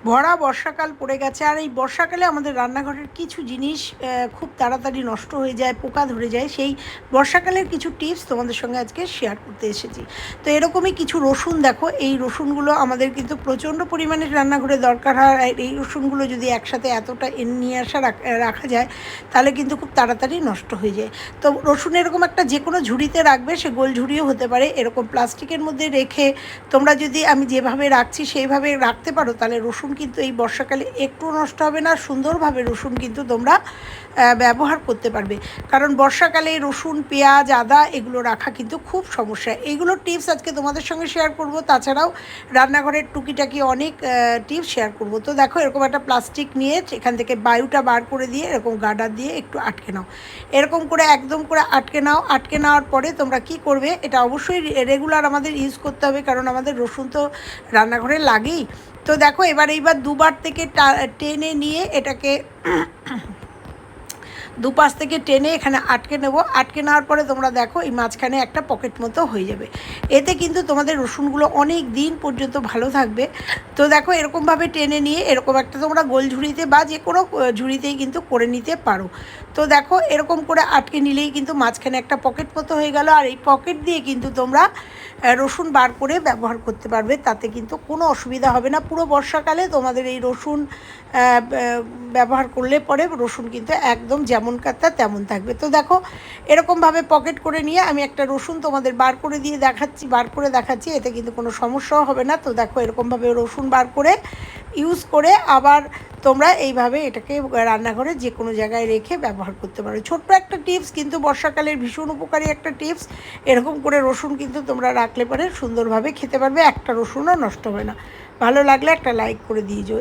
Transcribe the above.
ভরা বর্ষাকাল পড়ে গেছে, আর এই বর্ষাকালে আমাদের রান্নাঘরের কিছু জিনিস খুব তাড়াতাড়ি নষ্ট হয়ে যায়, পোকা ধরে যায়। সেই বর্ষাকালের কিছু টিপস তোমাদের সঙ্গে আজকে শেয়ার করতে এসেছি। তো এরকমই কিছু রসুন, দেখো এই রসুনগুলো আমাদের কিন্তু প্রচণ্ড পরিমাণে রান্নাঘরে দরকার হয়। আর এই রসুনগুলো যদি একসাথে এতটা নিয়ে আসা রাখা যায় তাহলে কিন্তু খুব তাড়াতাড়ি নষ্ট হয়ে যায়। তো রসুন এরকম একটা যে কোনো ঝুড়িতে রাখবে, সে গোল ঝুড়িও হতে পারে, এরকম প্লাস্টিকের মধ্যে রেখে তোমরা যদি আমি যেভাবে রাখছি সেইভাবে রাখতে পারো তাহলে রসুন কিন্তু এই বর্ষাকালে একটু নষ্ট হবে না। সুন্দরভাবে রসুন কিন্তু তোমরা ব্যবহার করতে পারবে, কারণ বর্ষাকালে রসুন, পেঁয়াজ, আদা এগুলো রাখা কিন্তু খুব সমস্যা। এইগুলোর টিপস আজকে তোমাদের সঙ্গে শেয়ার করব। তাছাড়াও রান্নাঘরের টুকিটাকি অনেক টিপস শেয়ার করব। তো দেখো এরকম একটা প্লাস্টিক নিয়ে এখান থেকে বায়ুটা বার করে দিয়ে এরকম গার্ডার দিয়ে একটু আটকে নাও, এরকম করে একদম করে আটকে নাও। আটকে নেওয়ার পরে তোমরা কি করবে, এটা অবশ্যই রেগুলার আমাদের ইউজ করতে হবে, কারণ আমাদের রসুন তো রান্নাঘরে লাগেই। তো দেখো এইবার দুবার থেকে টেনে নিয়ে এটাকে দুপাশ থেকে টেনে এখানে আটকে নেব। আটকে নেওয়ার পরে তোমরা দেখো এই মাঝখানে একটা পকেট মতো হয়ে যাবে। এতে কিন্তু তোমাদের রসুনগুলো অনেক দিন পর্যন্ত ভালো থাকবে। তো দেখো এরকমভাবে টেনে নিয়ে এরকম একটা তোমরা গোল ঝুড়িতে বা যে কোনো ঝুড়িতেই কিন্তু করে নিতে পারো। তো দেখো এরকম করে আটকে নিলেই কিন্তু মাঝখানে একটা পকেট মতো হয়ে গেল। আর এই পকেট দিয়ে কিন্তু তোমরা রসুন বার করে ব্যবহার করতে পারবে, তাতে কিন্তু কোনো অসুবিধা হবে না। পুরো বর্ষাকালে তোমাদের এই রসুন ব্যবহার করলে পরে রসুন কিন্তু একদম যেমন কাতা তেমন থাকবে। তো দেখো এরকমভাবে পকেট করে নিয়ে আমি একটা রসুন তোমাদের বার করে দেখাচ্ছি, এতে কিন্তু কোনো সমস্যাও হবে না। তো দেখো এরকমভাবে রসুন বার করে ইউজ করে আবার তোমরা এইভাবে এটাকে রান্নাঘরে যে কোনো জায়গায় রেখে ব্যবহার করতে পারো। ছোট্ট একটা টিপস, কিন্তু বর্ষাকালের ভীষণ উপকারী একটা টিপস। এরকম করে রসুন কিন্তু তোমরা রাখলে পরে সুন্দরভাবে খেতে পারবে, একটা রসুনও নষ্ট হবে না। ভালো লাগলে একটা লাইক করে দিয়েছো।